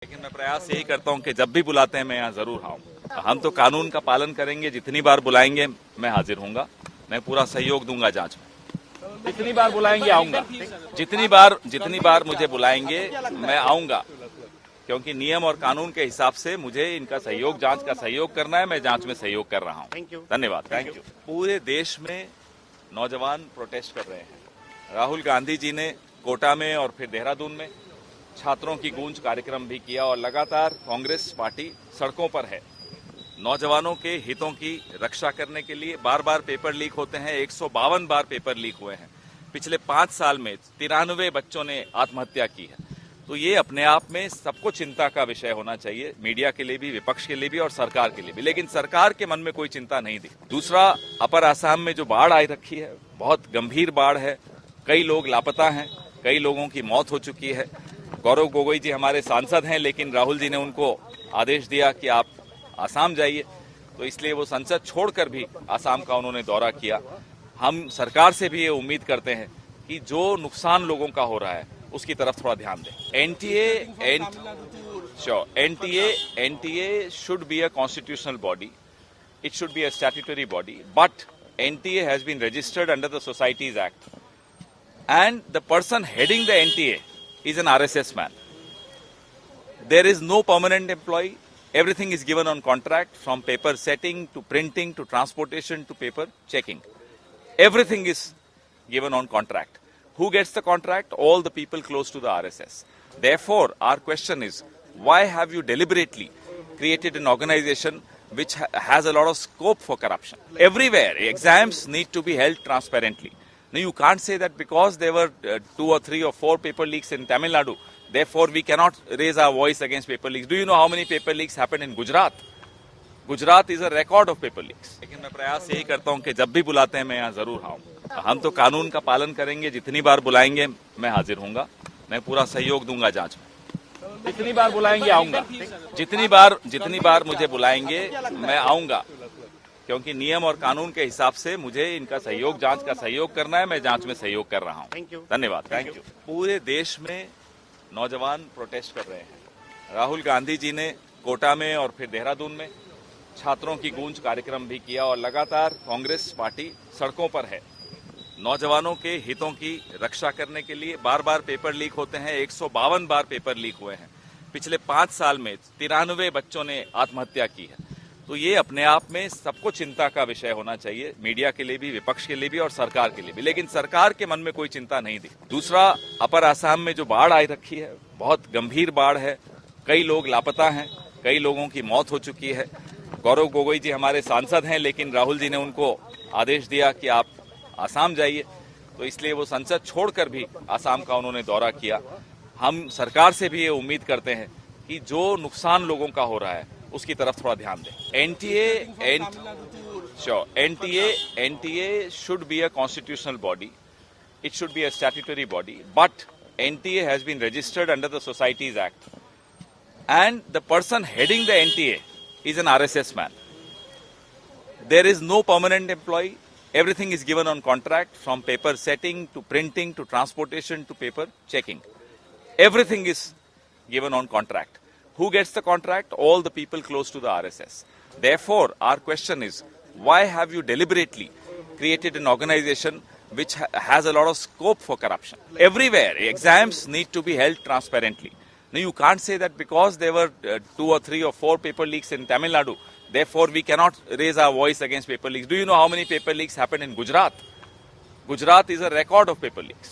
लेकिन मैं प्रयास यही करता हूं कि जब भी बुलाते हैं मैं यहाँ जरूर आऊं। हम तो कानून का पालन करेंगे, जितनी बार बुलाएंगे मैं हाजिर होऊंगा, मैं पूरा सहयोग दूंगा जांच में। जितनी बार बुलाएंगे आऊंगा, जितनी बार मुझे बुलाएंगे मैं आऊंगा, क्योंकि नियम और कानून के हिसाब से मुझे इनका सहयोग, जांच का सहयोग करना है। मैं जांच में सहयोग कर रहा हूं। धन्यवाद। Thank you. पूरे देश में नौजवान प्रोटेस्ट कर रहे हैं। राहुल गांधी जी ने कोटा में और फिर देहरादून में छात्रों की गूंज कार्यक्रम भी किया और लगातार कांग्रेस पार्टी सड़कों पर है। नौजवानों के हितों की रक्षा करने के लिए बार बार पेपर लीक होते हैं। 152 बार पेपर लीक हुए हैं। पिछले 5 साल में 93 बच्चों ने आत्महत्या की है। तो ये अपने आप में सबको चिंता का विषय होना चाहिए, मीडिया के लिए भी, विपक्ष के लिए भी और सरकार के लिए भी। लेकिन सरकार के मन में कोई चिंता नहीं दिखती। दूसरा, अपर आसाम में जो बाढ़ आई रखी है, बहुत गंभीर बाढ़ है। कई लोग लापता हैं, कई लोगों की मौत हो चुकी है। गौरव गोगोई जी हमारे सांसद हैं, लेकिन राहुल जी ने उनको आदेश दिया कि आप आसाम जाइए, तो इसलिए वो संसद छोड़कर भी आसाम का उन्होंने दौरा किया। हम सरकार से भी ये उम्मीद करते हैं कि जो नुकसान लोगों का हो रहा है उसकी तरफ थोड़ा ध्यान दें। NTA should be a constitutional body, it should be a statutory body, but NTA has been registered under the Societies Act, and the person heading the NTA is an RSS man. There is no permanent employee. Everything is given on contract, from paper setting to printing to transportation to paper checking. Everything is given on contract. Who gets the contract? All the people close to the RSS. Therefore, our question is, why have you deliberately created an organization which has a lot of scope for corruption? Everywhere, exams need to be held transparently. Now, you can't say that because there were 2 or 3 or 4 paper leaks in Tamil Nadu, therefore we cannot raise our voice against paper leaks. Do you know how many paper leaks happened in Gujarat? Gujarat is a record of paper leaks. लेकिन मैं प्रयास यही करता हूं कि जब भी बुलाते हैं मैं यहाँ जरूर आऊं। हम तो कानून का पालन करेंगे, जितनी बार बुलाएंगे मैं हाजिर होऊंगा, मैं पूरा सहयोग दूंगा जांच में। जितनी बार बुलाएंगे आऊंगा, जितनी बार मुझे बुलाएंगे मैं आऊंगा, क्योंकि नियम और कानून के हिसाब से मुझे इनका सहयोग, जांच का सहयोग करना है। मैं जांच में सहयोग कर रहा हूं। धन्यवाद। Thank you. पूरे देश में नौजवान प्रोटेस्ट कर रहे हैं। राहुल गांधी जी ने कोटा में और फिर देहरादून में छात्रों की गूंज कार्यक्रम भी किया और लगातार कांग्रेस पार्टी सड़कों पर है। नौजवानों के हितों की रक्षा करने के लिए बार बार पेपर लीक होते हैं। 152 बार पेपर लीक हुए हैं। पिछले 5 साल में 93 बच्चों ने आत्महत्या की है। तो ये अपने आप में सबको चिंता का विषय होना चाहिए, मीडिया के लिए भी, विपक्ष के लिए भी और सरकार के लिए भी। लेकिन सरकार के मन में कोई चिंता नहीं दिखती। दूसरा, अपर आसाम में जो बाढ़ आई रखी है, बहुत गंभीर बाढ़ है। कई लोग लापता हैं, कई लोगों की मौत हो चुकी है। गौरव गोगोई जी हमारे सांसद हैं, लेकिन राहुल जी ने उनको आदेश दिया कि आप आसाम जाइए, तो इसलिए वो संसद छोड़कर भी आसाम का उन्होंने दौरा किया। हम सरकार से भी ये उम्मीद करते हैं कि जो नुकसान लोगों का हो रहा है उसकी तरफ थोड़ा ध्यान दें। NTA should be a constitutional body, it should be a statutory body, but NTA has been registered under the Societies Act, and the person heading the NTA is an RSS man. There is no permanent employee. Everything is given on contract, from paper setting to printing to transportation to paper checking. Everything is given on contract. Who gets the contract? All the people close to the RSS. Therefore, our question is, why have you deliberately created an organization which has a lot of scope for corruption? Everywhere, exams need to be held transparently. Now, you can't say that because there were 2 or 3 or 4 paper leaks in Tamil Nadu, therefore we cannot raise our voice against paper leaks. Do you know how many paper leaks happened in Gujarat? Gujarat is a record of paper leaks.